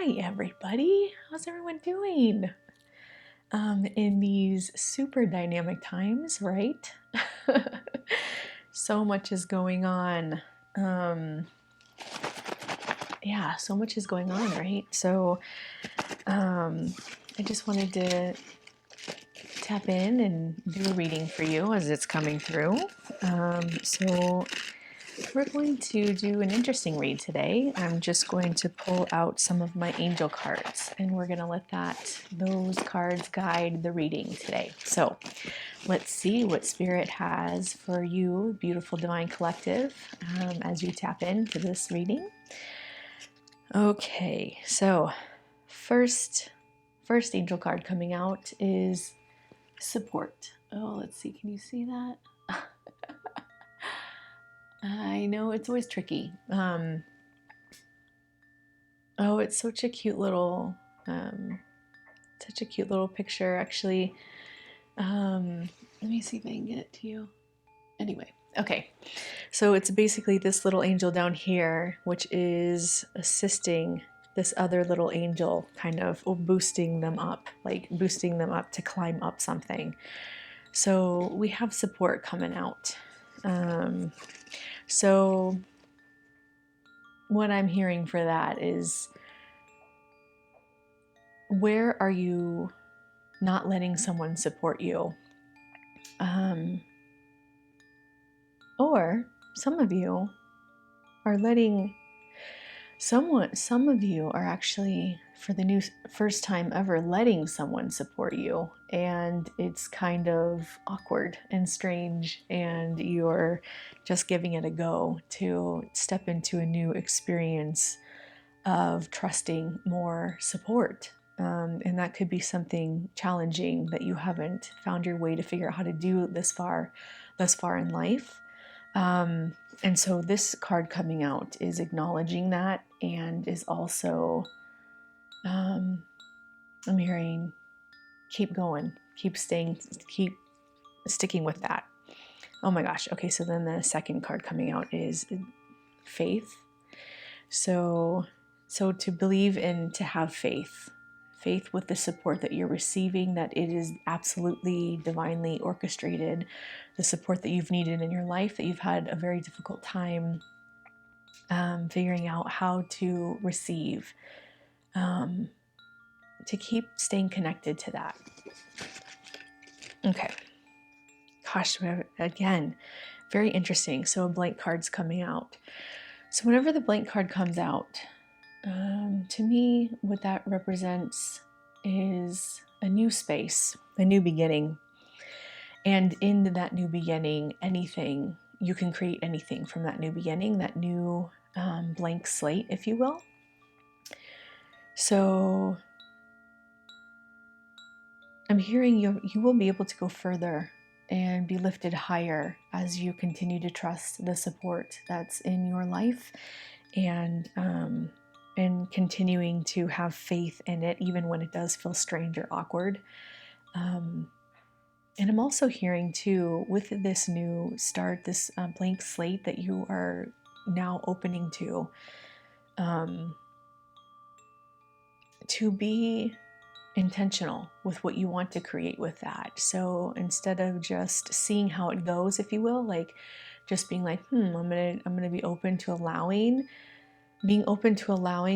Hi, everybody. How's everyone doing? In these super dynamic times, right? So much is going on. Um, yeah, so much is going on, right? So, I just wanted to tap in and do a reading for you as it's coming through. So, we're going to do an interesting read today. I'm just going to pull out some of my angel cards and we're going to let those cards guide the reading today. So let's see what Spirit has for you, beautiful Divine Collective, as you tap into this reading. Okay, so first angel card coming out is support. Oh, let's see, can you see that? I know it's always tricky. Oh, it's such a cute little picture. Actually, let me see if I can get it to you. Anyway, okay. So it's basically this little angel down here, which is assisting this other little angel, kind of boosting them up to climb up something. So we have support coming out. So what I'm hearing for that is, where are you not letting someone support you? Or some of you are letting some of you are actually, for the first time ever, letting someone support you, and it's kind of awkward and strange, and you're just giving it a go to step into a new experience of trusting more support. And that could be something challenging that you haven't found your way to figure out how to do thus far in life. And so this card coming out is acknowledging that, and is also, I'm hearing, keep going, keep sticking with that. Oh my gosh. Okay, so then the second card coming out is faith. So to believe in, to have faith with the support that you're receiving, that it is absolutely divinely orchestrated, the support that you've needed in your life, that you've had a very difficult time figuring out how to receive, to keep staying connected to that. Okay. Gosh, again, very interesting. So a blank card's coming out. So whenever the blank card comes out, to me, what that represents is a new space, a new beginning. And in that new beginning, you can create anything from that new beginning, that new blank slate, if you will. So I'm hearing you will be able to go further and be lifted higher as you continue to trust the support that's in your life, and continuing to have faith in it, even when it does feel strange or awkward. And I'm also hearing too, with this new start, this blank slate that you are now opening to be intentional with what you want to create with that. So instead of just seeing how it goes, if you will, like just being like, I'm gonna be open to allowing,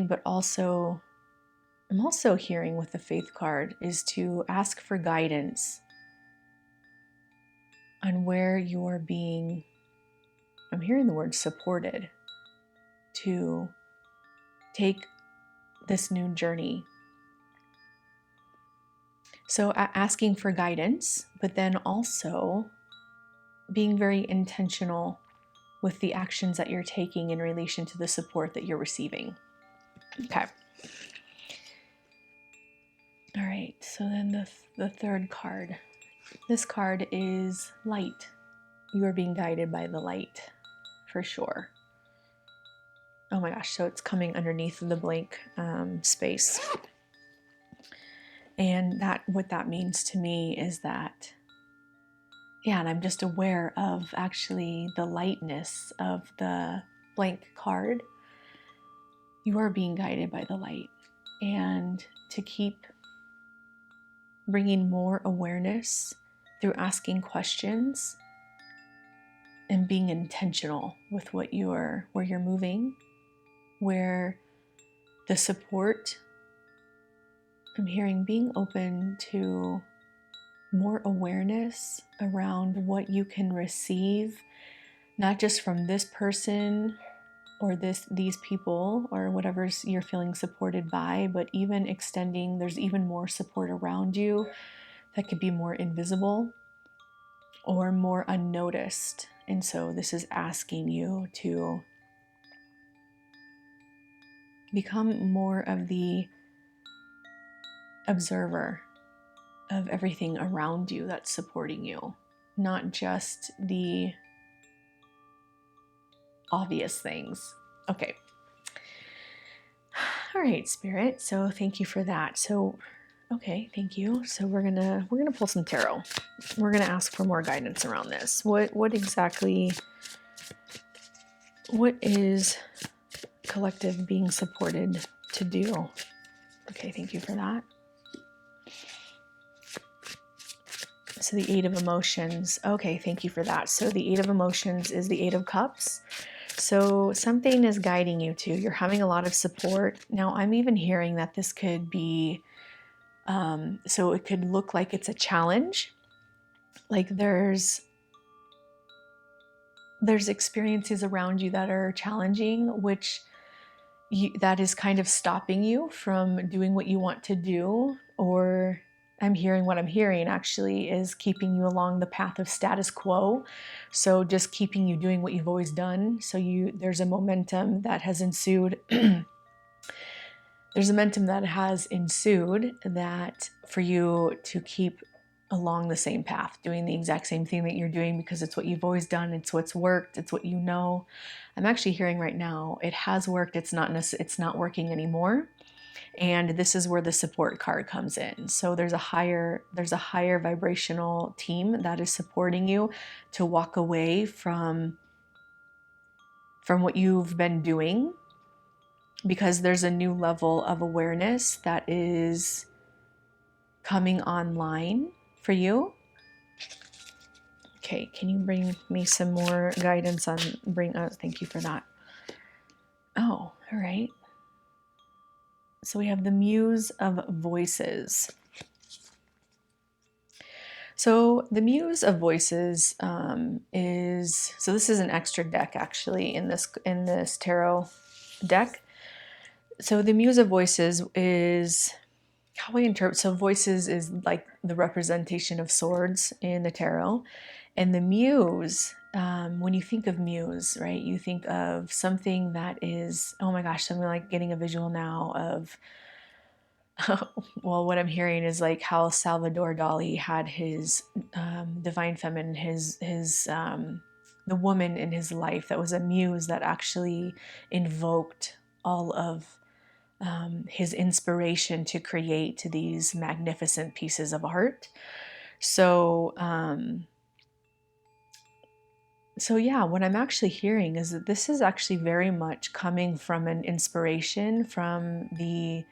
but also I'm also hearing with the faith card is to ask for guidance on where you're being, I'm hearing the word supported, to take this new journey. So asking for guidance, but then also being very intentional with the actions that you're taking in relation to the support that you're receiving. Okay. All right, so then the third card. This card is light. You are being guided by the light, for sure. Oh my gosh, so it's coming underneath the blank space. And what that means to me is that, yeah, and I'm just aware of actually the lightness of the blank card. You are being guided by the light. and to keep bringing more awareness through asking questions and being intentional with where you're moving, where the support, I'm hearing being open to more awareness around what you can receive, not just from this person or these people or whatever you're feeling supported by, but even extending, there's even more support around you that could be more invisible or more unnoticed. And so this is asking you to become more of the observer of everything around you that's supporting you, not just the obvious things. Okay. All right, Spirit. So thank you for that. So, okay, thank you. So we're gonna pull some tarot. We're gonna ask for more guidance around this. What exactly? What is collective being supported to do? Okay, thank you for that. So the Eight of Emotions. Okay, thank you for that. So the Eight of Emotions is the Eight of Cups. So something is guiding you to. You're having a lot of support. Now I'm even hearing that this could be, so it could look like it's a challenge. Like there's experiences around you that are challenging, which that is kind of stopping you from doing what you want to do. Or I'm hearing what I'm hearing actually is keeping you along the path of status quo. So just keeping you doing what you've always done. So there's a momentum that has ensued. There's a momentum that has ensued that for you to keep along the same path, doing the exact same thing that you're doing because it's what you've always done. It's what's worked. It's what you know. I'm actually hearing right now, it has worked. It's not working anymore. And this is where the support card comes in. So there's a higher vibrational team that is supporting you to walk away from what you've been doing, because there's a new level of awareness that is coming online for you. Okay, can you bring me some more guidance on thank you for that. Oh, all right. So we have the Muse of Voices. So the Muse of Voices this is an extra deck actually in this tarot deck. So the Muse of Voices is how I interpret. So voices is like the representation of swords in the tarot, and the Muse. When you think of Muse, right, you think of something that is, oh my gosh, something like getting a visual now of. Well, what I'm hearing is like how Salvador Dali had his divine feminine, the woman in his life that was a muse that actually invoked all of his inspiration to create these magnificent pieces of art. So, yeah, what I'm actually hearing is that this is actually very much coming from an inspiration from the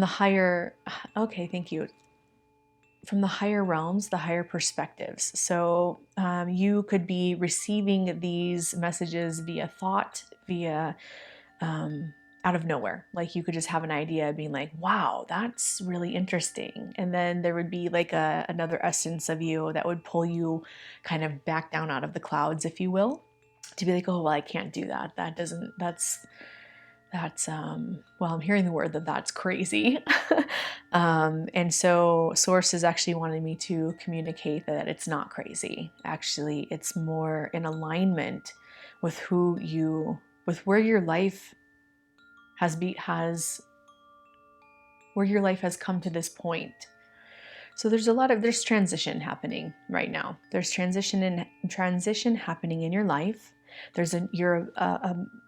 higher, okay, thank you, from the higher realms, the higher perspectives. So you could be receiving these messages via thought, via out of nowhere. Like you could just have an idea being like, wow, that's really interesting. And then there would be like another essence of you that would pull you kind of back down out of the clouds, if you will, to be like, oh, well, I can't do that. Well, I'm hearing the word that's crazy. And so Source is actually wanting me to communicate that it's not crazy. Actually, it's more in alignment with where your life where your life has come to this point. So there's transition happening right now. There's transition happening in your life.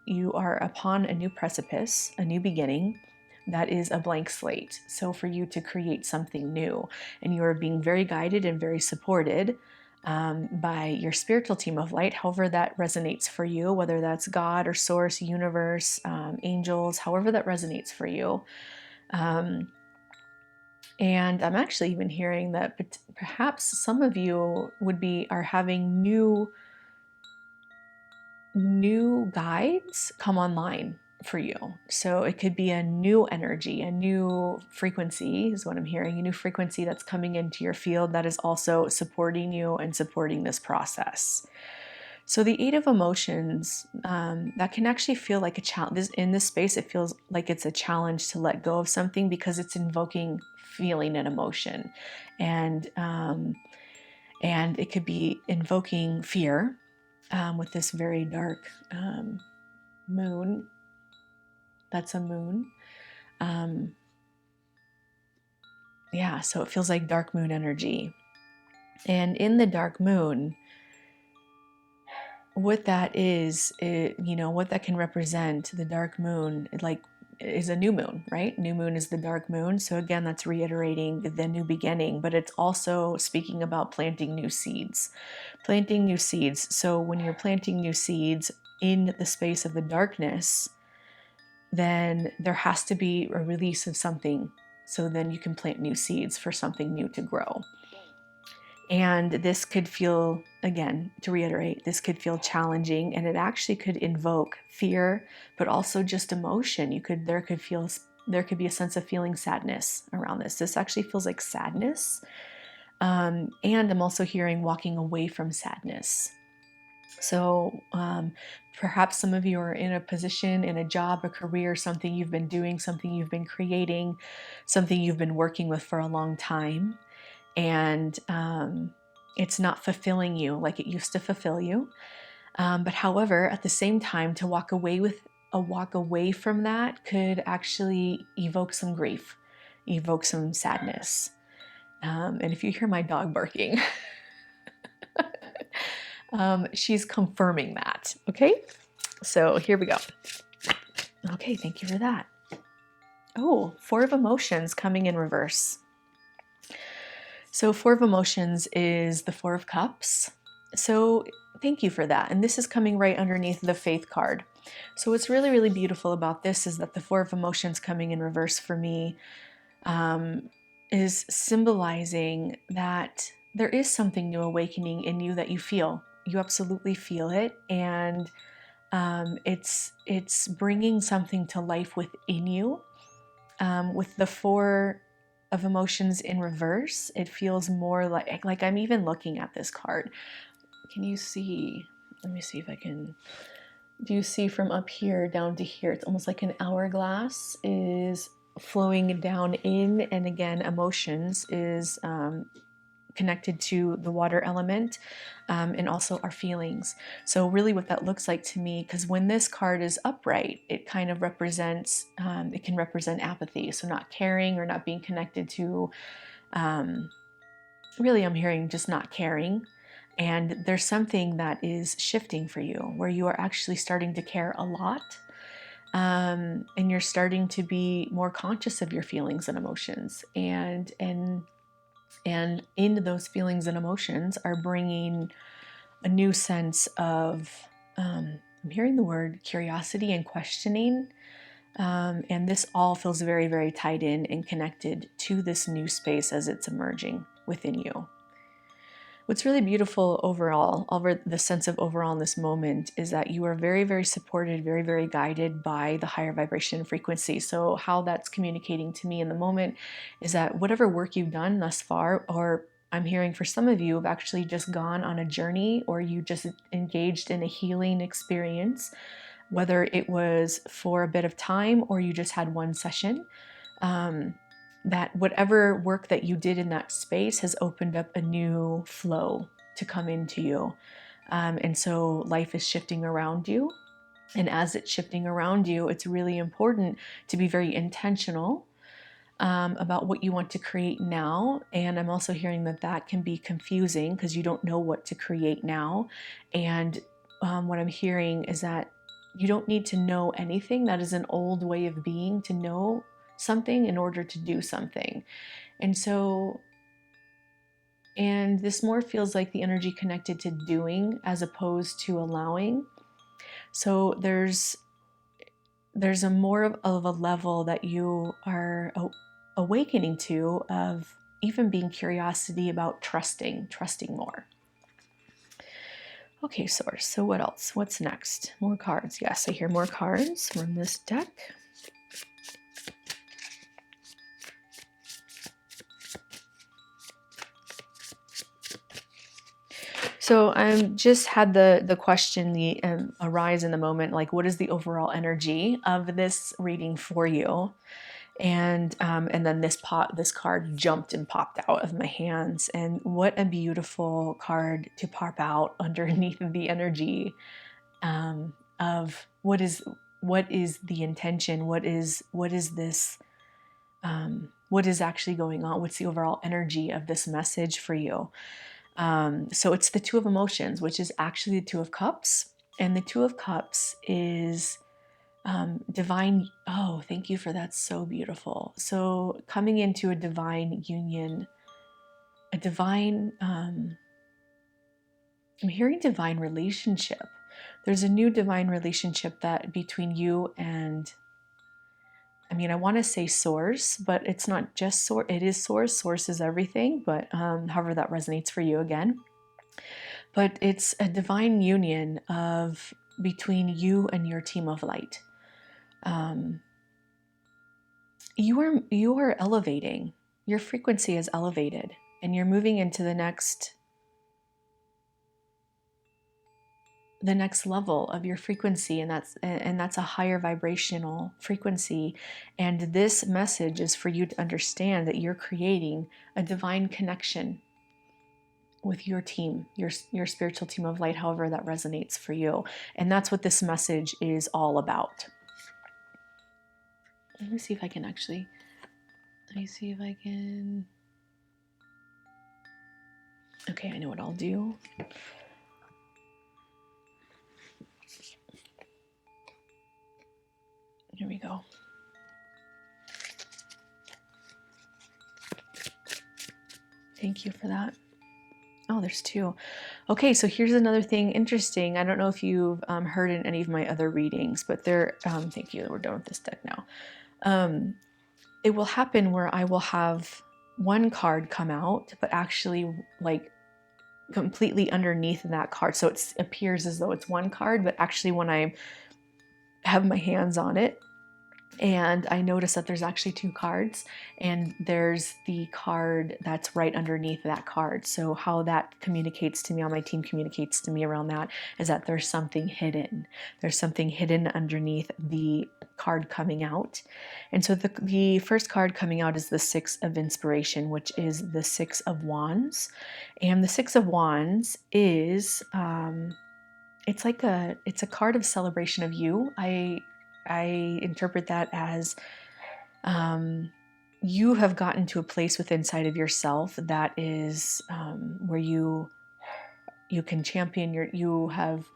You are upon a new precipice, a new beginning that is a blank slate. So for you to create something new, and you are being very guided and very supported by your spiritual team of light, however that resonates for you, whether that's God or source, universe, angels, however that resonates for you. And I'm actually even hearing that perhaps some of you are having new guides come online for you. So it could be a new energy, a new frequency is what I'm hearing, a new frequency that's coming into your field that is also supporting you and supporting this process. So the Eight of Emotions, that can actually feel like a challenge. In this space, it feels like it's a challenge to let go of something because it's invoking feeling and emotion. And it could be invoking fear with this very dark moon. That's a moon. Yeah, so it feels like dark moon energy. And in the dark moon, what that is, what that can represent, the dark moon, is a new moon, right? New moon is the dark moon. So again, that's reiterating the new beginning, but it's also speaking about planting new seeds. Planting new seeds. So when you're planting new seeds in the space of the darkness, then there has to be a release of something. So then you can plant new seeds for something new to grow. And this could feel, again, to reiterate, this could feel challenging, and it actually could invoke fear, but also just emotion. There could be a sense of feeling sadness around this. This actually feels like sadness. And I'm also hearing walking away from sadness. So perhaps some of you are in a position, in a job, a career, something you've been doing, something you've been creating, something you've been working with for a long time. And it's not fulfilling you like it used to fulfill you. But however, at the same time, to walk away from that could actually evoke some grief, evoke some sadness. And if you hear my dog barking, she's confirming that. Okay, so here we go. Okay, thank you for that. Oh, Four of Emotions coming in reverse. So Four of Emotions is the Four of Cups. So thank you for that. And this is coming right underneath the Faith card. So what's really, really beautiful about this is that the Four of Emotions coming in reverse for me is symbolizing that there is something new awakening in you that you feel. You absolutely feel it. And it's bringing something to life within you. With the Four of Emotions in reverse, it feels more like I'm even looking at this card. Can you see? Let me see if I can. Do you see from up here down to here? It's almost like an hourglass is flowing down in, and again, emotions is connected to the water element, and also our feelings. So really what that looks like to me, because when this card is upright, it kind of represents, it can represent apathy. So not caring or not being connected to, really I'm hearing just not caring. And there's something that is shifting for you where you are actually starting to care a lot. And you're starting to be more conscious of your feelings and emotions, and into those feelings and emotions are bringing a new sense of, I'm hearing the word curiosity and questioning. And this all feels very, very tied in and connected to this new space as it's emerging within you. What's really beautiful overall, over the sense of overall in this moment, is that you are very, very supported, very, very guided by the higher vibration frequency. So how that's communicating to me in the moment is that whatever work you've done thus far, or I'm hearing for some of you have actually just gone on a journey, or you just engaged in a healing experience, whether it was for a bit of time or you just had one session, that whatever work that you did in that space has opened up a new flow to come into you. And so life is shifting around you. And as it's shifting around you, it's really important to be very intentional about what you want to create now. And I'm also hearing that that can be confusing because you don't know what to create now. And what I'm hearing is that you don't need to know anything. That is an old way of being, to know something in order to do something. And so And this more feels like the energy connected to doing as opposed to allowing. So there's a more of a level that you are awakening to, of even being curiosity about trusting more. Okay, Source. So what else? What's next? More cards. Yes, I hear more cards from this deck. So I just had the question arise in the moment, like, what is the overall energy of this reading for you? And then this card jumped and popped out of my hands, and what a beautiful card to pop out underneath the energy of what is the intention, what is this, what is actually going on, what's the overall energy of this message for you. So it's the Two of Emotions, which is actually the Two of Cups. And the Two of Cups is divine. Oh, thank you for that. So beautiful. So coming into a divine union, a divine, I'm hearing divine relationship. There's a new divine relationship that between you and, I want to say Source, but it's not just Source. It is Source. Source is everything, but however that resonates for you again. But it's a divine union of between you and your team of light. You are elevating. Your frequency is elevated, and you're moving into the next level of your frequency, and that's a higher vibrational frequency. And this message is for you to understand that you're creating a divine connection with your team, your spiritual team of light, however that resonates for you. And that's what this message is all about. Let me see if I can okay, I know what I'll do. Here we go. Thank you for that. Oh, there's two. Okay, so here's another thing interesting. I don't know if you've heard in any of my other readings, but thank you. We're done with this deck now. It will happen where I will have one card come out, but actually like completely underneath that card. So it appears as though it's one card, but actually when I have my hands on it, and I notice that there's actually two cards, and there's the card that's right underneath that card. So how that communicates to me, how my team communicates to me around that, is that there's something hidden. There's something hidden underneath the card coming out. And so the first card coming out is the Six of Inspiration, which is the Six of Wands. And the Six of Wands is it's a card of celebration of you. I interpret that as you have gotten to a place within inside of yourself that is where you can champion yourself,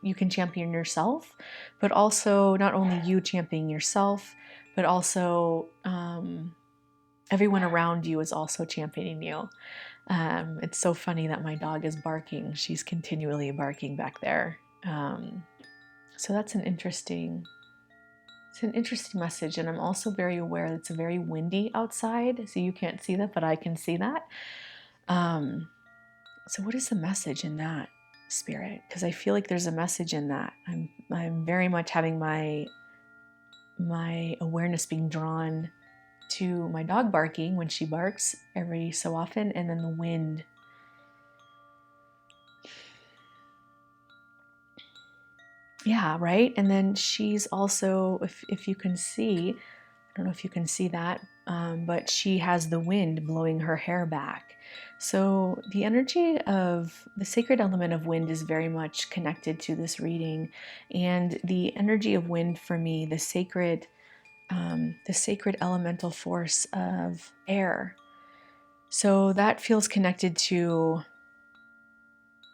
but also not only you championing yourself, but also everyone around you is also championing you. It's so funny that my dog is barking. She's continually barking back there. So that's an interesting message. And I'm also very aware that it's very windy outside, so you can't see that, but I can see that. So what is the message in that, Spirit? Because I feel like there's a message in that. I'm very much having my awareness being drawn to my dog barking when she barks every so often, and then the wind. Yeah, right? And then she's also, if you can see, I don't know if you can see that, but she has the wind blowing her hair back. So the energy of the sacred element of wind is very much connected to this reading. And the energy of wind for me, the sacred elemental force of air. So that feels connected to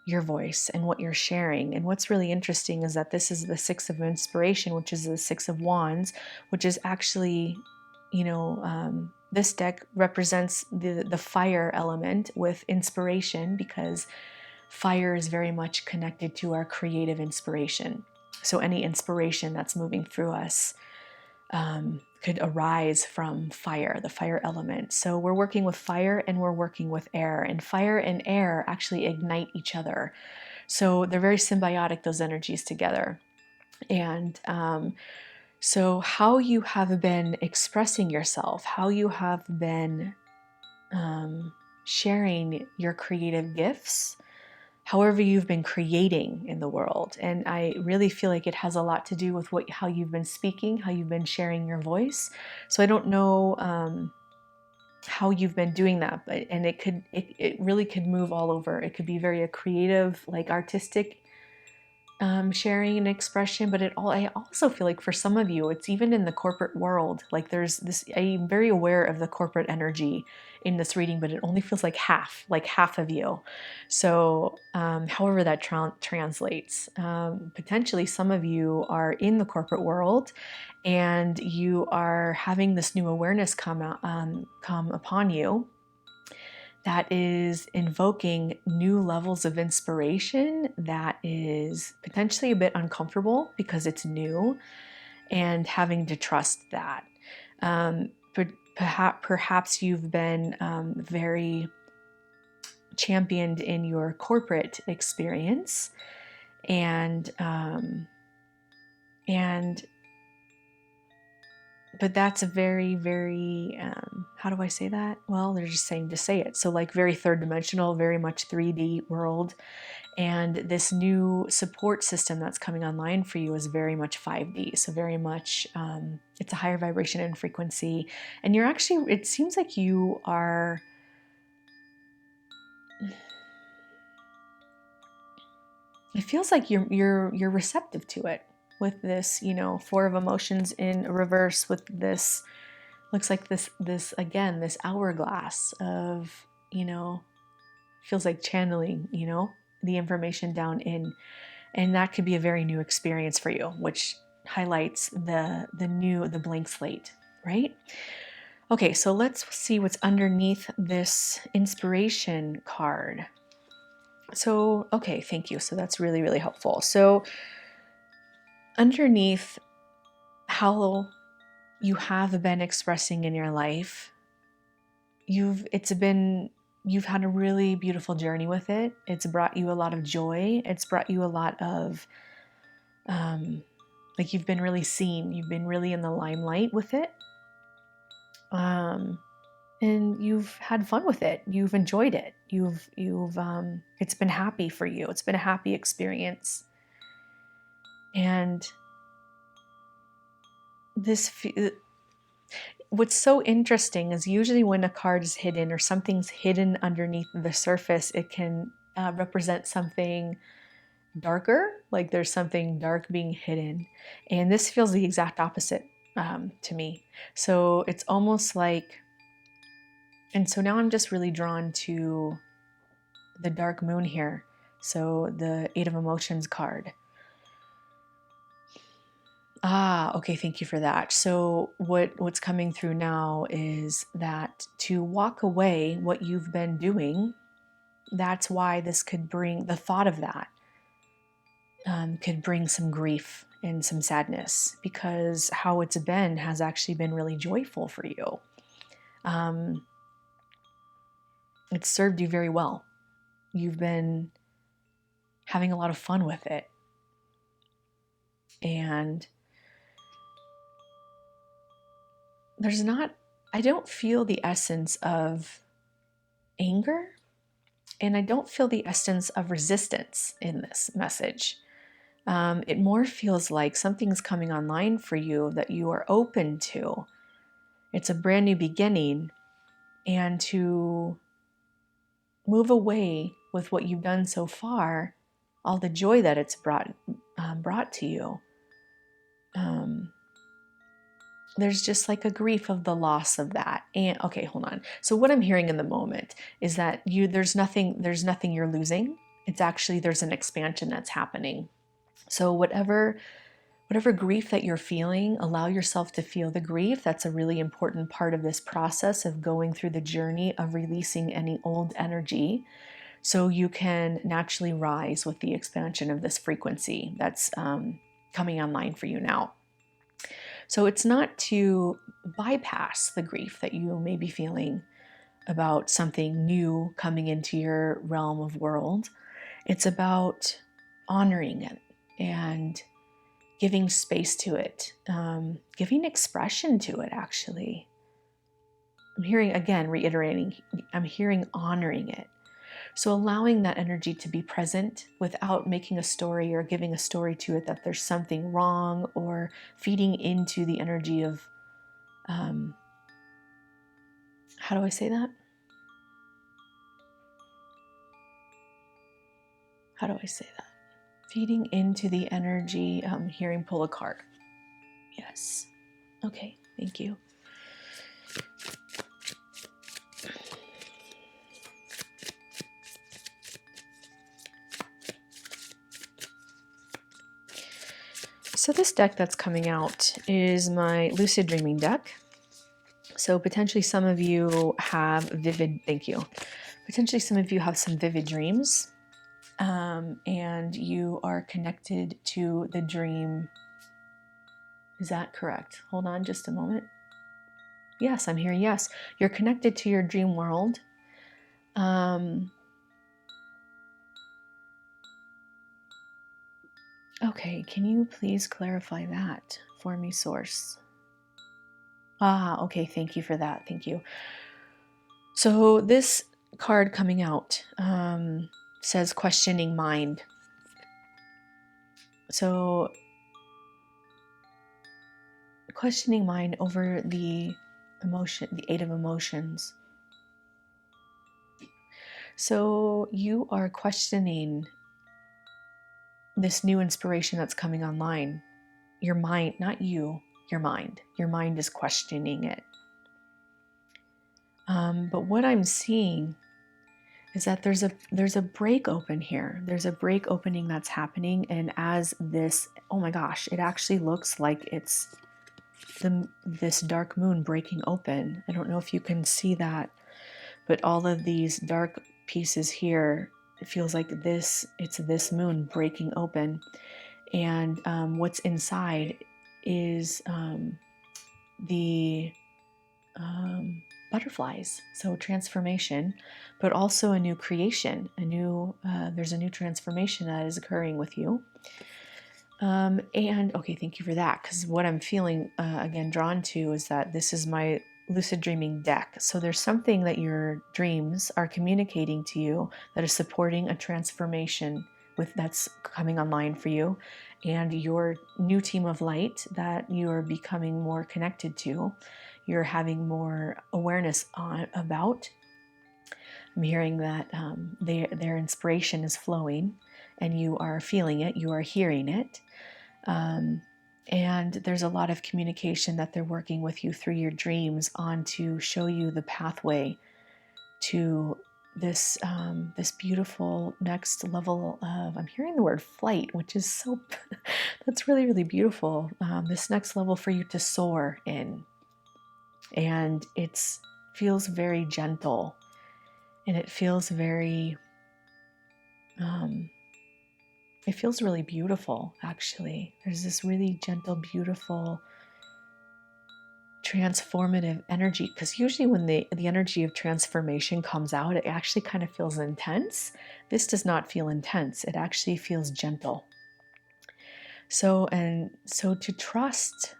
your voice and what you're sharing. And what's really interesting is that this is the Six of Inspiration, which is the Six of Wands, which is actually, this deck represents the fire element with inspiration, because fire is very much connected to our creative inspiration. So any inspiration that's moving through us could arise from fire, the fire element. So we're working with fire and we're working with air, and fire and air actually ignite each other. So they're very symbiotic, those energies together. And so how you have been expressing yourself, how you have been sharing your creative gifts, however you've been creating in the world. And I really feel like it has a lot to do with how you've been speaking, how you've been sharing your voice. So I don't know how you've been doing that, and it really could move all over. It could be very a creative, like artistic sharing and expression, but I also feel like for some of you, it's even in the corporate world. Like there's this, I'm very aware of the corporate energy in this reading, but it only feels like half of you. So, however that translates, potentially some of you are in the corporate world, and you are having this new awareness come upon you that is invoking new levels of inspiration that is potentially a bit uncomfortable because it's new, and having to trust that. But perhaps you've been very championed in your corporate experience, and but that's a very, very, how do I say that? Well, they're just saying to say it. So like very third dimensional, very much 3D world. And this new support system that's coming online for you is very much 5D. So very much, it's a higher vibration and frequency. And you're actually, it seems like you are, it feels like you're receptive to it. With this, Four of Emotions in reverse, with this, looks like this again, this hourglass of, feels like channeling, the information down in, and that could be a very new experience for you, which highlights the blank slate, right? Okay, so let's see what's underneath this inspiration card. So, okay, thank you. So that's really, really helpful. So underneath how you have been expressing in your life, you've had a really beautiful journey with it. It's brought you a lot of joy. It's brought you a lot of like you've been really seen. You've been really in the limelight with it. And you've had fun with it. You've enjoyed it. It's been happy for you. It's been a happy experience. And what's so interesting is usually when a card is hidden or something's hidden underneath the surface, it can represent something darker, like there's something dark being hidden. And this feels the exact opposite to me. So it's almost like, and so now I'm just really drawn to the dark moon here. So the Eight of Emotions card. Okay, thank you for that. So what's coming through now is that to walk away what you've been doing, that's why this could bring, the thought of that could bring some grief and some sadness, because how it's been has actually been really joyful for you. It's served you very well. You've been having a lot of fun with it. And I don't feel the essence of anger, and I don't feel the essence of resistance in this message. It more feels like something's coming online for you that you are open to. It's a brand new beginning, and to move away with what you've done so far, all the joy that it's brought to you. There's just like a grief of the loss of that. And okay, hold on. So what I'm hearing in the moment is that there's nothing you're losing. It's actually, there's an expansion that's happening. So whatever whatever grief that you're feeling, allow yourself to feel the grief. That's a really important part of this process of going through the journey of releasing any old energy, so you can naturally rise with the expansion of this frequency that's coming online for you now. So it's not to bypass the grief that you may be feeling about something new coming into your realm of world. It's about honoring it and giving space to it, giving expression to it, actually. I'm hearing, again, reiterating, I'm hearing honoring it. So allowing that energy to be present without making a story or giving a story to it that there's something wrong, or feeding into the energy of, how do I say that? How do I say that? Feeding into the energy. I'm hearing pull a card. Yes. Okay, thank you. So this deck that's coming out is my lucid dreaming deck. So potentially some of you have thank you. Potentially some of you have some vivid dreams, and you are connected to the dream. Is that correct? Hold on just a moment. Yes, I'm hearing yes. You're connected to your dream world. Okay, can you please clarify that for me, Source? Okay, thank you for that. Thank you. So this card coming out says questioning mind. So questioning mind over the emotion, the 8 of emotions. So you are questioning this new inspiration that's coming online. Your mind, not you, your mind. Your mind is questioning it. But what I'm seeing is that there's a break open here. There's a break opening that's happening, and as this, oh my gosh, it actually looks like it's this dark moon breaking open. I don't know if you can see that, but all of these dark pieces here, it feels like it's this moon breaking open, and what's inside is the butterflies. So transformation, but also a new creation, there's a new transformation that is occurring with you. And okay, thank you for that, because what I'm feeling again drawn to is that this is my lucid dreaming deck. So there's something that your dreams are communicating to you that is supporting a transformation that's coming online for you, and your new team of light that you are becoming more connected to, you're having more awareness about. I'm hearing that their inspiration is flowing, and you are feeling it, you are hearing it. And there's a lot of communication that they're working with you through your dreams on to show you the pathway to this this beautiful next level of, I'm hearing the word flight, which is so that's really, really beautiful. This next level for you to soar in, and it feels very gentle, and it feels very it feels really beautiful, actually. There's this really gentle, beautiful, transformative energy, because usually when the energy of transformation comes out, it actually kind of feels intense. This does not feel intense. It actually feels gentle. So to trust.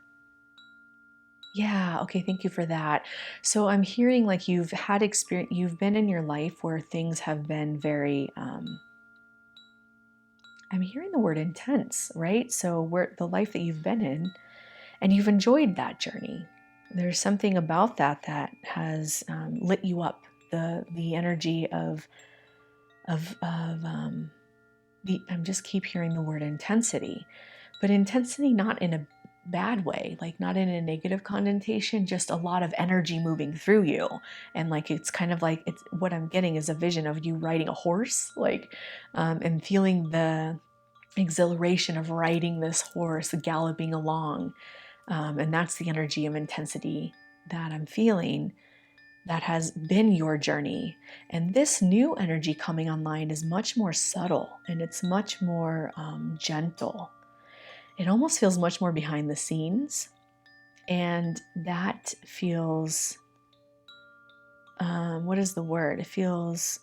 Yeah, okay, thank you for that. So I'm hearing like you've had experience, you've been in your life where things have been very I'm hearing the word intense, right? So where the life that you've been in, and you've enjoyed that journey. There's something about that has lit you up. The energy of I'm just keep hearing the word intensity, but intensity not in a bad way, like not in a negative connotation, just a lot of energy moving through you. And like it's kind of like, it's what I'm getting is a vision of you riding a horse, like and feeling exhilaration of riding this horse, galloping along. And that's the energy of intensity that I'm feeling. That has been your journey. And this new energy coming online is much more subtle and it's much more gentle. It almost feels much more behind the scenes. And that feels, what is the word? It feels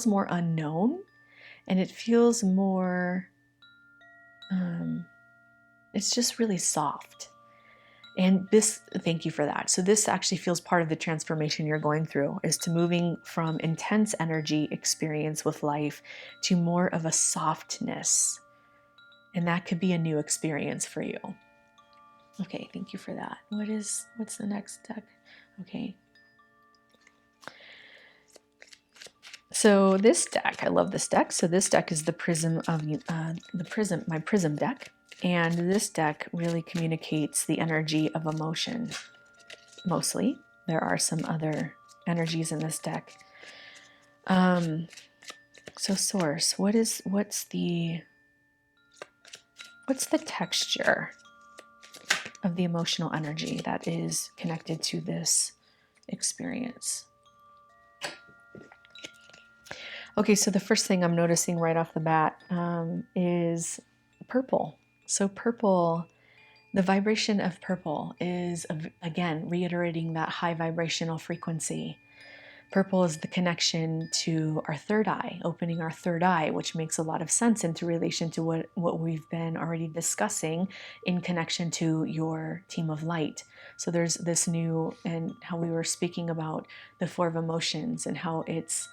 more unknown, and it feels more, it's just really soft. And this, thank you for that. So this actually feels part of the transformation you're going through, is to moving from intense energy experience with life to more of a softness. And that could be a new experience for you. Okay, thank you for that. What's the next deck? Okay. So this deck, I love this deck. So this deck is the Prism of my Prism deck. And this deck really communicates the energy of emotion, mostly. There are some other energies in this deck. So source, what's the texture of the emotional energy that is connected to this experience? Okay, so the first thing I'm noticing right off the bat is purple. So purple, the vibration of purple is, again, reiterating that high vibrational frequency. Purple is the connection to our third eye, opening our third eye, which makes a lot of sense into relation to what we've been already discussing in connection to your team of light. So there's this new, and how we were speaking about the four of emotions and how it's,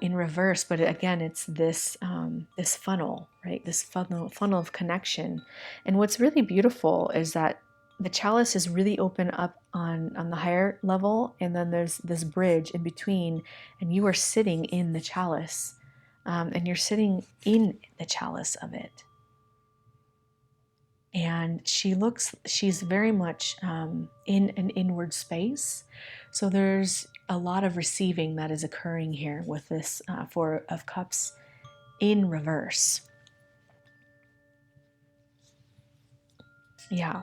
in reverse, but again, it's this this funnel, right? This funnel of connection. And what's really beautiful is that the chalice is really open up on the higher level, and then there's this bridge in between, and you are sitting in the chalice, and you're sitting in the chalice of it. And she's very much in an inward space. So there's a lot of receiving that is occurring here with this Four of Cups in reverse. Yeah.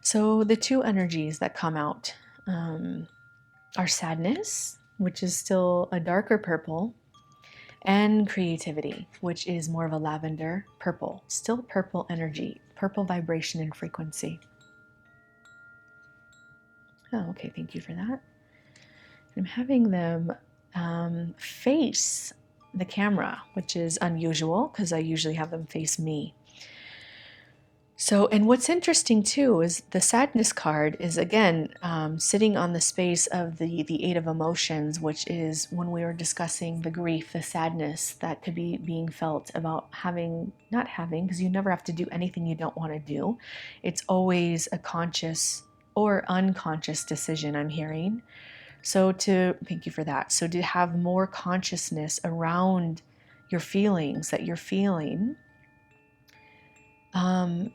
So the two energies that come out are sadness, which is still a darker purple, and creativity, which is more of a lavender purple, still purple energy, purple vibration and frequency. Oh, okay, thank you for that. I'm having them face the camera, which is unusual because I usually have them face me. So, and what's interesting too is the sadness card is again sitting on the space of the Eight of Emotions, which is when we were discussing the grief, the sadness that could be being felt about not having, because you never have to do anything you don't want to do. It's always a conscious or unconscious decision, I'm hearing. So thank you for that. So to have more consciousness around your feelings that you're feeling.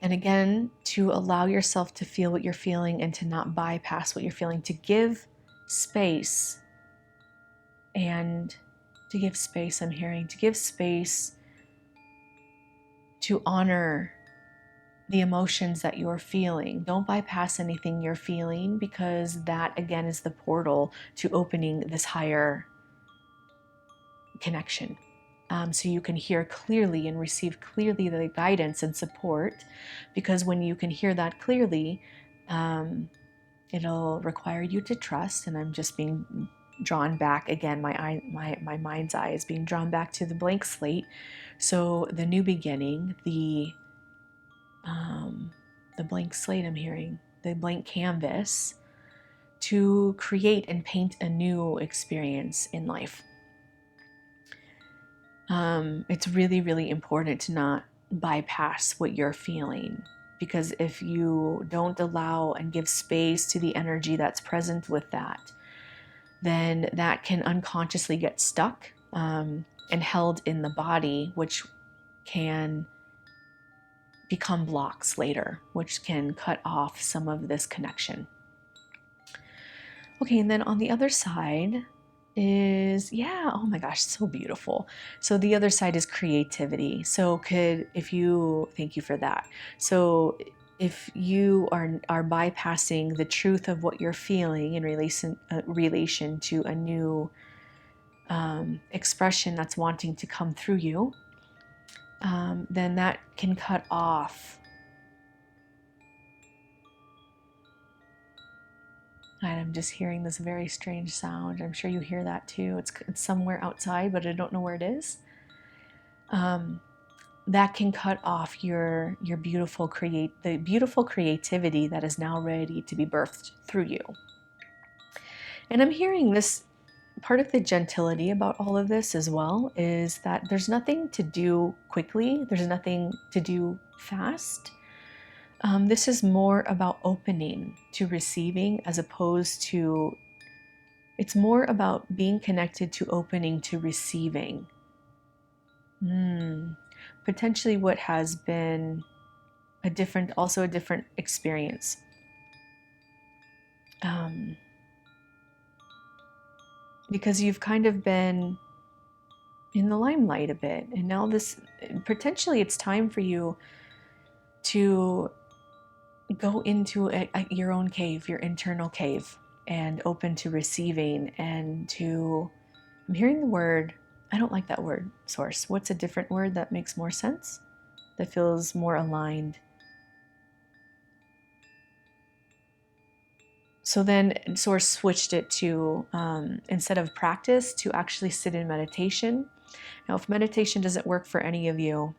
And again, to allow yourself to feel what you're feeling and to not bypass what you're feeling, to give space I'm hearing, to give space to honor the emotions that you're feeling. Don't bypass anything you're feeling, because that again is the portal to opening this higher connection. So you can hear clearly and receive clearly the guidance and support, because when you can hear that clearly, it'll require you to trust. And I'm just being drawn back again. My mind's eye is being drawn back to the blank slate. So the new beginning, the blank slate, I'm hearing the blank canvas to create and paint a new experience in life. It's really, really important to not bypass what you're feeling, because if you don't allow and give space to the energy that's present with that, then that can unconsciously get stuck and held in the body, which can become blocks later, which can cut off some of this connection. Okay, and then on the other side, is, yeah, oh my gosh, so beautiful. So the other side is creativity. So thank you for that. So if you are bypassing the truth of what you're feeling in relation to a new expression that's wanting to come through you, then that can cut off. And I'm just hearing this very strange sound. I'm sure you hear that too. It's somewhere outside, but I don't know where it is. That can cut off your the beautiful creativity that is now ready to be birthed through you. And I'm hearing this part of the gentility about all of this as well is that there's nothing to do quickly. There's nothing to do fast. This is more about opening to receiving as opposed to, it's more about being connected to opening to receiving. Potentially what has been a different experience. Because you've kind of been in the limelight a bit, and now potentially it's time for you to go into your own cave, your internal cave, and open to receiving I'm hearing the word, I don't like that word, source. What's a different word that makes more sense? That feels more aligned. So then Source switched it to, instead of practice, to actually sit in meditation. Now, if meditation doesn't work for any of you,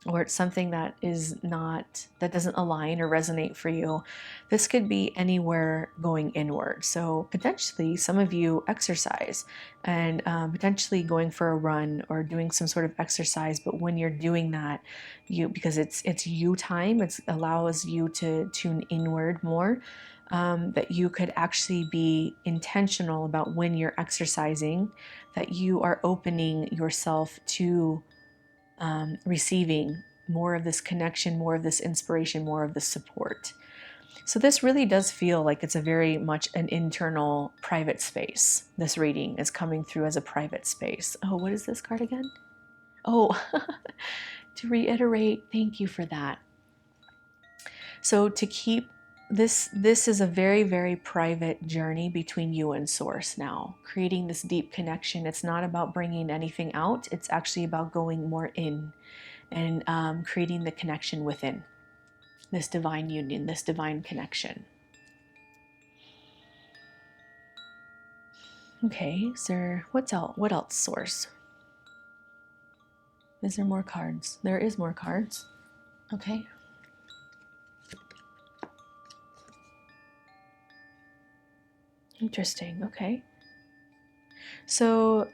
or it's something that doesn't align or resonate for you, this could be anywhere going inward. So potentially some of you exercise and potentially going for a run or doing some sort of exercise. But when you're doing that, because it's you time, it allows you to tune inward more. That you could actually be intentional about when you're exercising, that you are opening yourself to receiving more of this connection, more of this inspiration, more of this support. So this really does feel like it's a very much an internal private space. This reading is coming through as a private space. Oh, what is this card again? Oh, to reiterate, thank you for that. So to keep this is a very, very private journey between you and Source now, creating this deep connection. It's not about bringing anything out. It's actually about going more in and creating the connection within, this divine union, this divine connection. Okay, so what else, Source? Is there more cards? There is more cards. Okay. Interesting. Okay. So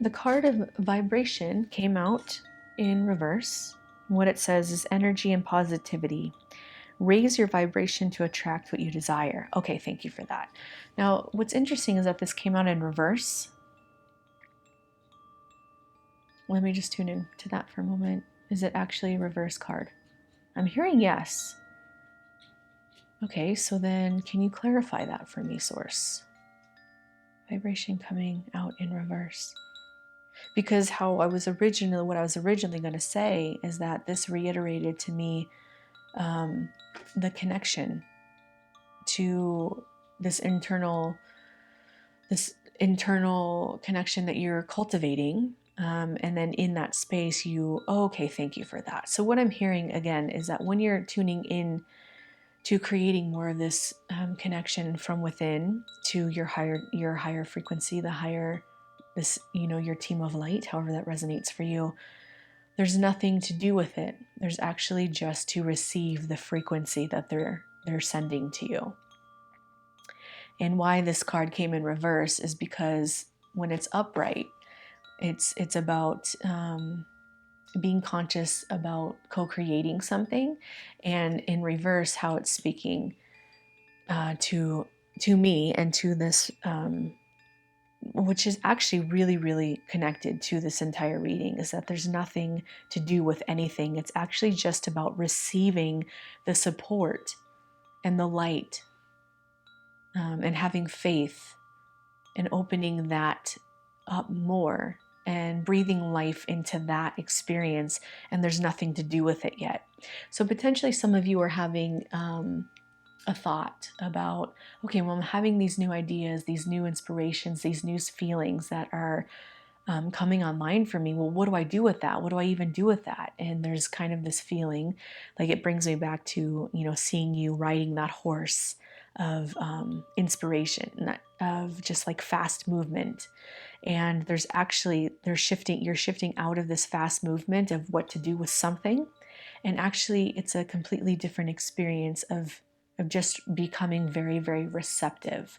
the card of vibration came out in reverse. What it says is energy and positivity. Raise your vibration to attract what you desire. Okay, thank you for that. Now, what's interesting is that this came out in reverse. Let me just tune in to that for a moment. Is it actually a reverse card? I'm hearing yes. Okay, so then can you clarify that for me, Source? Vibration coming out in reverse. Because what I was originally going to say is that this reiterated to me the connection to this internal connection that you're cultivating. And then in that space, okay, thank you for that. So what I'm hearing again is that when you're tuning in to creating more of this connection from within to your higher frequency, your team of light, however that resonates for you, there's nothing to do with it. There's actually just to receive the frequency that they're sending to you. And why this card came in reverse is because when it's upright, it's about being conscious about co-creating something, and in reverse, how it's speaking to me and to this, which is actually really, really connected to this entire reading, is that there's nothing to do with anything. It's actually just about receiving the support and the light, and having faith and opening that up more and breathing life into that experience, and there's nothing to do with it yet. So potentially some of you are having a thought about, okay, well, I'm having these new ideas, these new inspirations, these new feelings that are coming online for me. Well, what do I do with that? What do I even do with that? And there's kind of this feeling, like it brings me back to, seeing you riding that horse of inspiration, of just like fast movement. And you're shifting out of this fast movement of what to do with something. And actually, it's a completely different experience of just becoming very, very receptive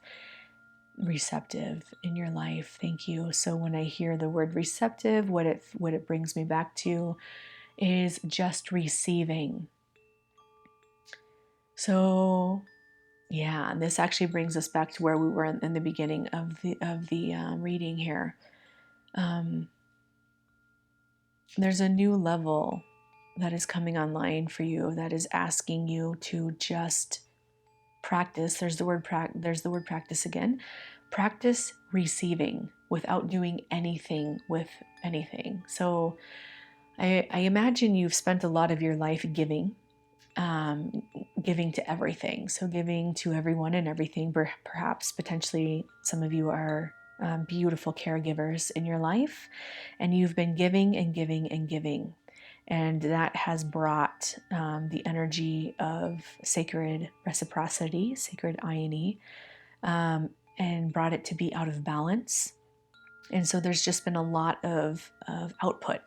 in your life. Thank you. So when I hear the word receptive, what it brings me back to is just receiving. So yeah, this actually brings us back to where we were in the beginning of the reading here. There's a new level that is coming online for you that is asking you to just practice. There's the word practice again. Practice receiving without doing anything with anything. So I imagine you've spent a lot of your life giving, giving to everything. So giving to everyone and everything. Perhaps potentially some of you are beautiful caregivers in your life, and you've been giving and giving and giving. And that has brought the energy of sacred reciprocity, sacred irony, and brought it to be out of balance. And so there's just been a lot of output.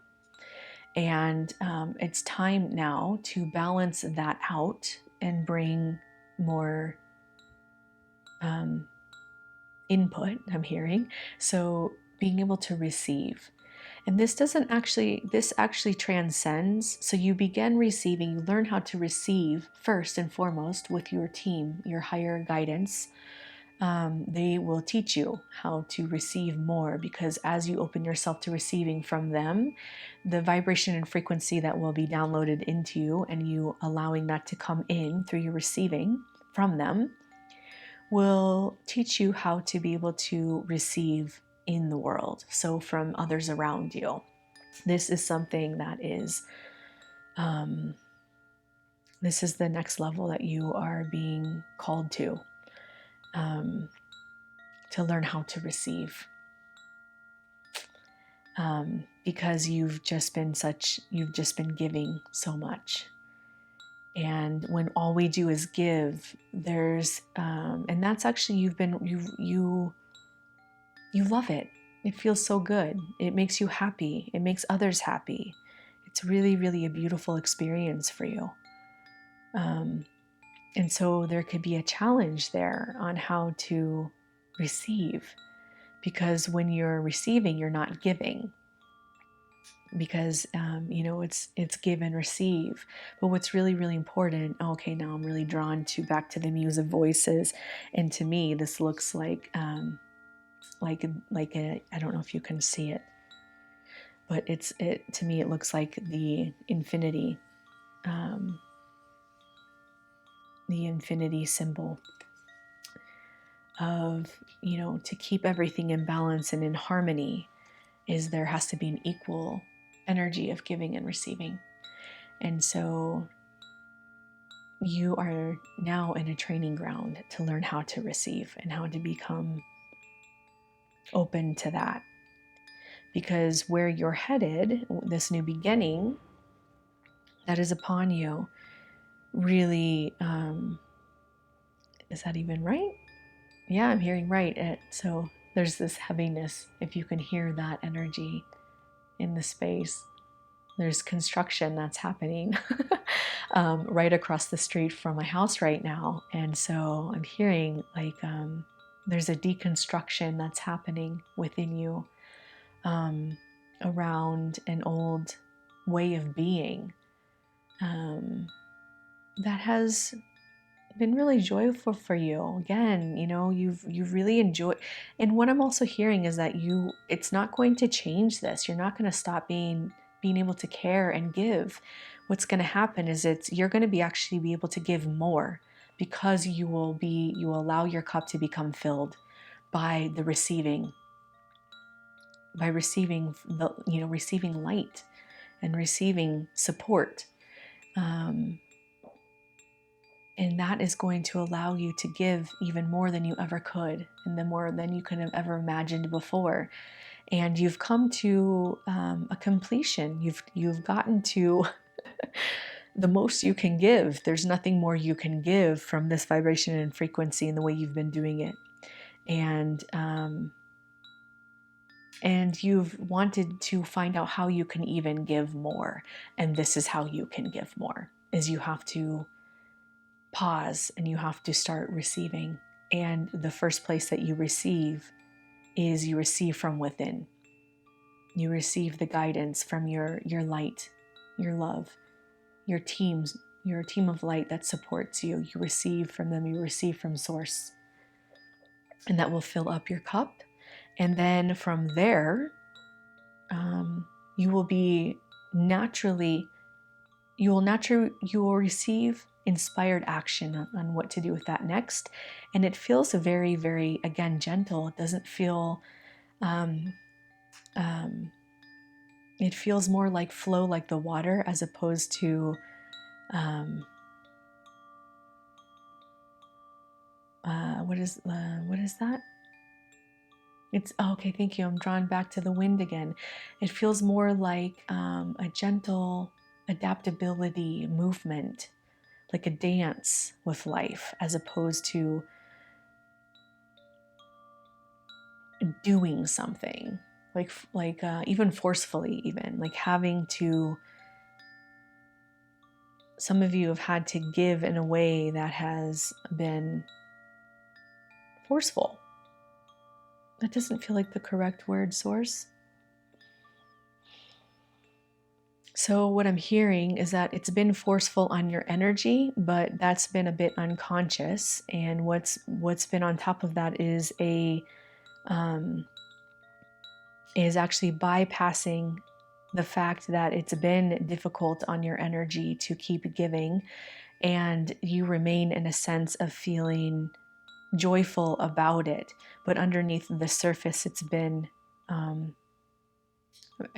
And it's time now to balance that out and bring more input, I'm hearing. So being able to receive. And this actually transcends. So you begin receiving, you learn how to receive first and foremost with your team, your higher guidance. They will teach you how to receive more, because as you open yourself to receiving from them, the vibration and frequency that will be downloaded into you, and you allowing that to come in through your receiving from them, will teach you how to be able to receive in the world. So from others around you. This is something that is, this is the next level that you are being called to learn how to receive. Because you've just been giving so much. And when all we do is give, there's, and that's actually, you love it. It feels so good. It makes you happy. It makes others happy. It's really, really a beautiful experience for you. And so there could be a challenge there on how to receive, because when you're receiving, you're not giving. Because it's give and receive. But what's really, really important, okay, now I'm really drawn to back to the Muse of Voices, and to me this looks like a, I don't know if you can see it, but to me it looks like the infinity symbol of, to keep everything in balance and in harmony, is there has to be an equal energy of giving and receiving. And so you are now in a training ground to learn how to receive and how to become open to that. Because where you're headed, this new beginning that is upon you, really, is that even right? Yeah, I'm hearing right. So there's this heaviness, if you can hear that energy in the space. There's construction that's happening right across the street from my house right now. And so I'm hearing like there's a deconstruction that's happening within you around an old way of being that has been really joyful for you. Again, you've really enjoyed. And what I'm also hearing is that it's not going to change this. You're not going to stop being able to care and give. What's going to happen is you're going to actually be able to give more, because you will allow your cup to become filled by the receiving, receiving light and receiving support. And that is going to allow you to give even more than you ever could, and the more than you could have ever imagined before. And you've come to a completion. You've gotten to the most you can give. There's nothing more you can give from this vibration and frequency in the way you've been doing it. And you've wanted to find out how you can even give more. And this is how you can give more, is you have to pause and you have to start receiving. And the first place that you receive is you receive from within. You receive the guidance from your light, your love, your team of light that supports you. You receive from them, you receive from source. And that will fill up your cup. And then from there, you will receive inspired action on what to do with that next. And it feels very, very, again, gentle. It doesn't feel, it feels more like flow, like the water, as opposed to, what is that? It's, oh, okay, thank you. I'm drawn back to the wind again. It feels more like a gentle adaptability movement, like a dance with life, as opposed to doing something, like even forcefully, even like having to. Some of you have had to give in a way that has been forceful. That doesn't feel like the correct word, source. So what I'm hearing is that it's been forceful on your energy, but that's been a bit unconscious. And what's been on top of that is is actually bypassing the fact that it's been difficult on your energy to keep giving, and you remain in a sense of feeling joyful about it, but underneath the surface it's been I'm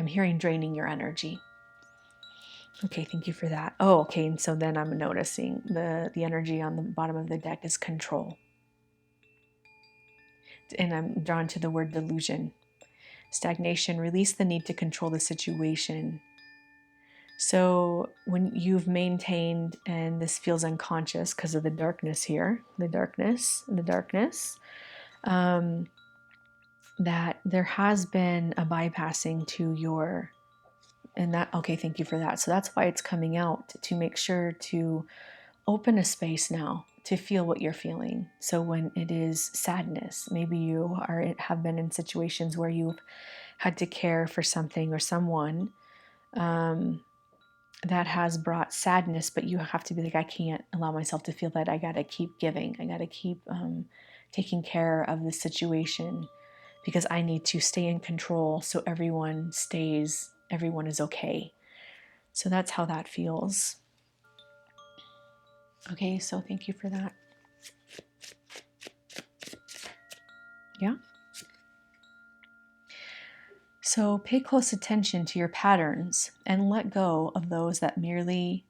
hearing draining your energy. Okay, thank you for that. Oh, okay, and so then I'm noticing the energy on the bottom of the deck is control. And I'm drawn to the word delusion. Stagnation, release the need to control the situation. So when you've maintained, and this feels unconscious because of the darkness here, the darkness, that there has been a bypassing to your, and that, okay, thank you for that. So that's why it's coming out, to make sure to open a space now to feel what you're feeling. So when it is sadness, maybe you have been in situations where you've had to care for something or someone that has brought sadness, but you have to be like, I can't allow myself to feel that. I got to keep giving. I got to keep taking care of the situation because I need to stay in control so everyone is okay. So that's how that feels. Okay, so thank you for that. Yeah. So pay close attention to your patterns and let go of those that merely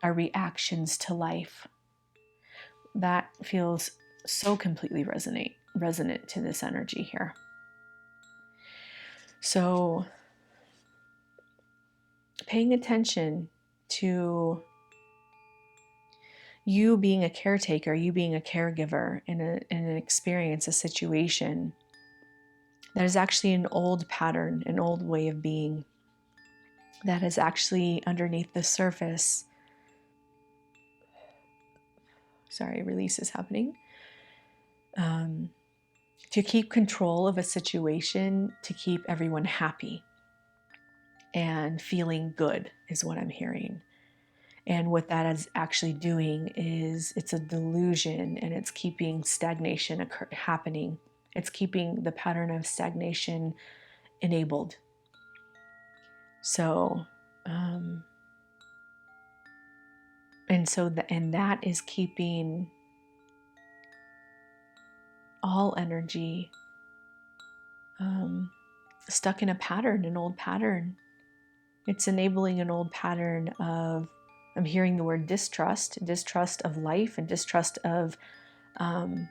are reactions to life. That feels so completely resonant to this energy here. So paying attention to you being a caretaker, you being a caregiver in an experience, a situation that is actually an old pattern, an old way of being that is actually underneath the surface. Sorry, release is happening. To keep control of a situation, to keep everyone happy and feeling good is what I'm hearing. And what that is actually doing is it's a delusion, and it's keeping stagnation happening. It's keeping the pattern of stagnation enabled. So, and that is keeping all energy stuck in a pattern, an old pattern. It's enabling an old pattern of, I'm hearing the word distrust of life and distrust of, I'm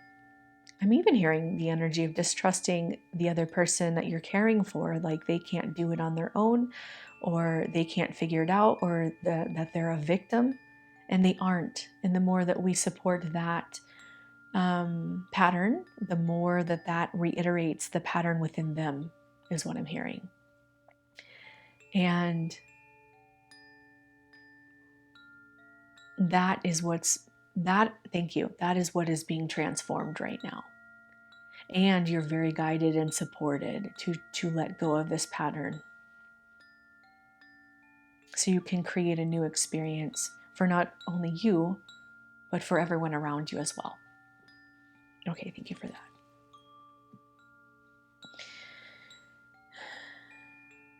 even hearing the energy of distrusting the other person that you're caring for, like they can't do it on their own, or they can't figure it out, or that they're a victim, and they aren't. And the more that we support that pattern, the more that reiterates the pattern within them, is what I'm hearing. And thank you. That is what is being transformed right now. And you're very guided and supported to let go of this pattern, so you can create a new experience for not only you, but for everyone around you as well. Okay, thank you for that.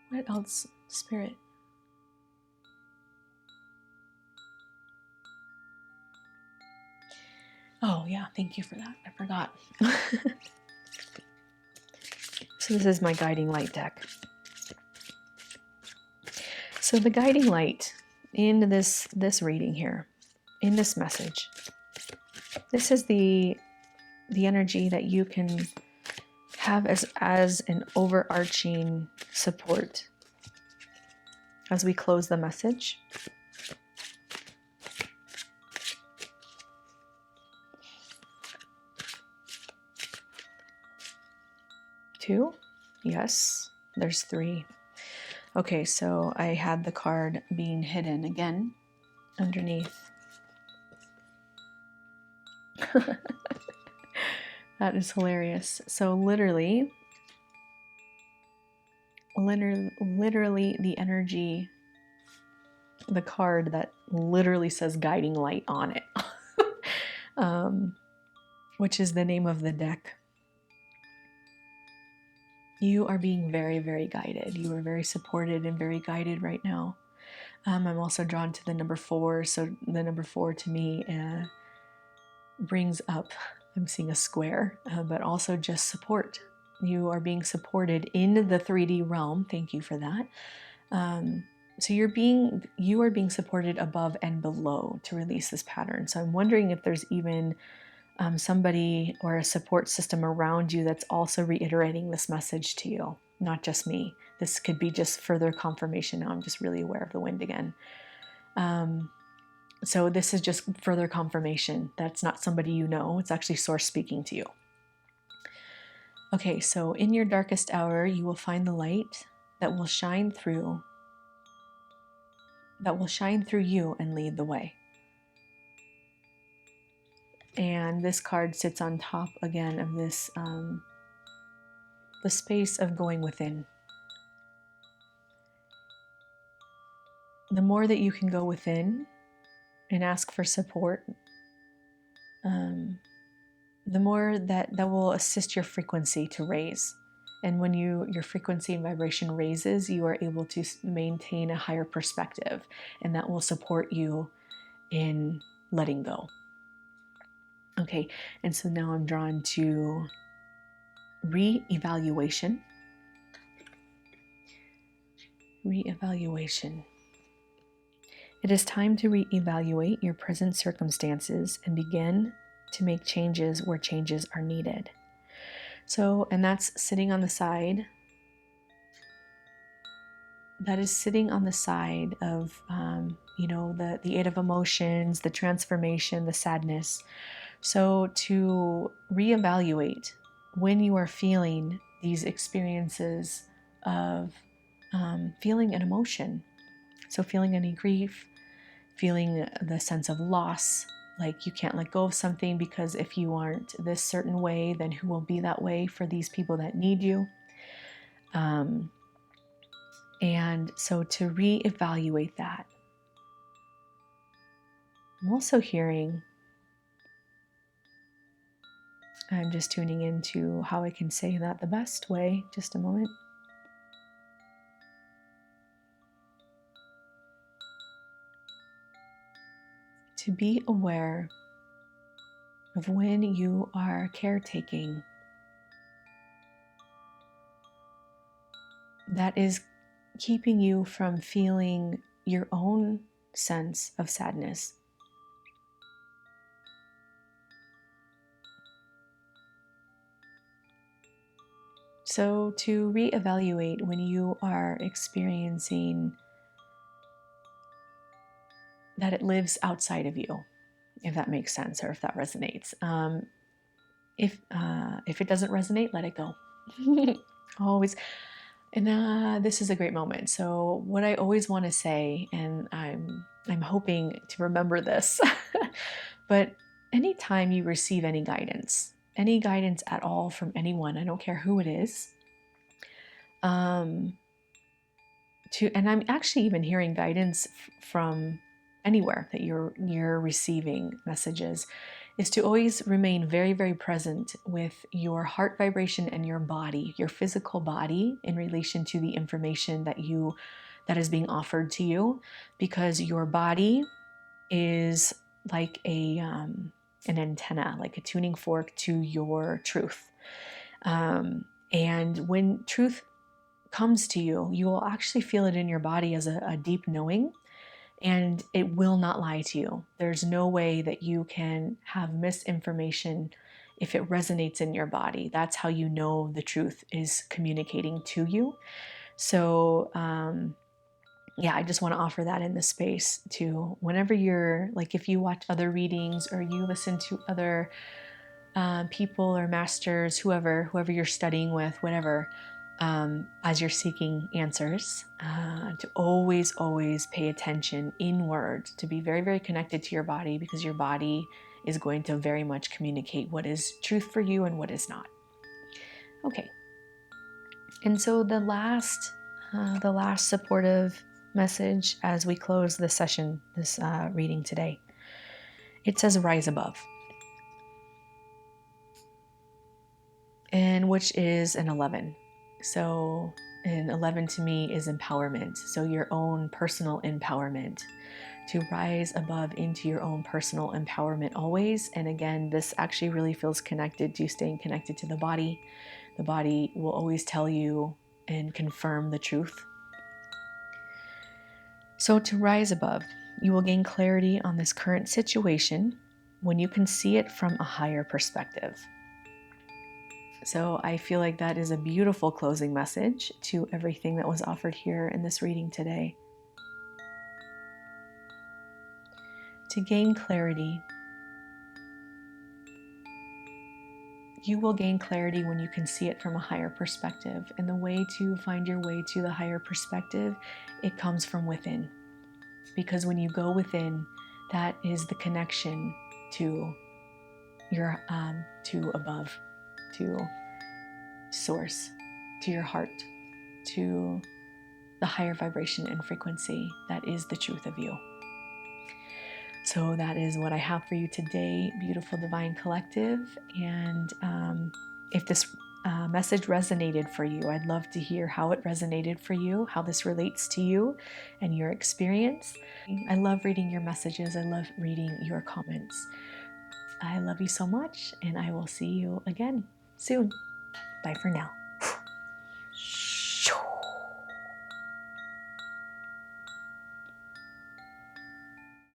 What else, Spirit? Oh yeah, thank you for that. I forgot. So this is my guiding light deck. So the guiding light in this reading here, in this message, this is the energy that you can have as an overarching support as we close the message. Two? Yes, there's three. Okay, so I had the card being hidden again underneath. That is hilarious. So literally the energy, the card that literally says guiding light on it, which is the name of the deck. You are being very, very guided. You are very supported and very guided right now. I'm also drawn to the number 4. So the number 4 to me brings up, I'm seeing a square, but also just support. You are being supported in the 3D realm. Thank you for that. So you are being supported above and below to release this pattern. So I'm wondering if there's even somebody or a support system around you that's also reiterating this message to you, not just me. This could be just further confirmation. Now I'm just really aware of the wind again. So this is just further confirmation. That's not somebody you know. It's actually Source speaking to you. Okay, so in your darkest hour, you will find the light that will shine through you and lead the way. And this card sits on top again of this, the space of going within. The more that you can go within and ask for support, the more that will assist your frequency to raise. And when your frequency and vibration raises, you are able to maintain a higher perspective, and that will support you in letting go. Okay, and so now I'm drawn to re-evaluation. Re-evaluation. It is time to re-evaluate your present circumstances and begin to make changes where changes are needed. So, and that's sitting on the side. That is sitting on the side of, the 8 of emotions, the transformation, the sadness. So to reevaluate when you are feeling these experiences of feeling an emotion. So feeling any grief, feeling the sense of loss, like you can't let go of something because if you aren't this certain way, then who will be that way for these people that need you? And so to reevaluate that. I'm also hearing, I'm just tuning into how I can say that the best way. Just a moment. To be aware of when you are caretaking, that is keeping you from feeling your own sense of sadness. So, to reevaluate when you are experiencing that it lives outside of you, if that makes sense or if that resonates. If it doesn't resonate, let it go. Always. And this is a great moment. So, what I always want to say, and I'm hoping to remember this, but anytime you receive any guidance at all from anyone, I don't care who it is, and I'm actually even hearing guidance from anywhere that you're receiving messages, is to always remain very, very present with your heart vibration and your body, your physical body, in relation to the information that is being offered to you, because your body is like an antenna, like a tuning fork to your truth. And when truth comes to you, you will actually feel it in your body as a deep knowing, and it will not lie to you. There's no way that you can have misinformation if it resonates in your body. That's how you know the truth is communicating to you. So, yeah, I just want to offer that in the space to whenever you're like, if you watch other readings or you listen to other people or masters, whoever you're studying with, whatever, as you're seeking answers, to always pay attention inward, to be very, very connected to your body, because your body is going to very much communicate what is truth for you and what is not. Okay. And so the last supportive message as we close this session, this reading today, it says rise above. And which is an 11. So an 11 to me is empowerment. So your own personal empowerment, to rise above into your own personal empowerment always. And again, this actually really feels connected to staying connected to the body. The body will always tell you and confirm the truth. So to rise above, you will gain clarity on this current situation when you can see it from a higher perspective. So I feel like that is a beautiful closing message to everything that was offered here in this reading today. To gain clarity, you will gain clarity when you can see it from a higher perspective. And the way to find your way to the higher perspective, it comes from within. Because when you go within, that is the connection to your to above, to source, to your heart, to the higher vibration and frequency that is the truth of you. So that is what I have for you today, beautiful Divine Collective. And if this message resonated for you, I'd love to hear how it resonated for you, how this relates to you and your experience. I love reading your messages. I love reading your comments. I love you so much, and I will see you again soon. Bye for now.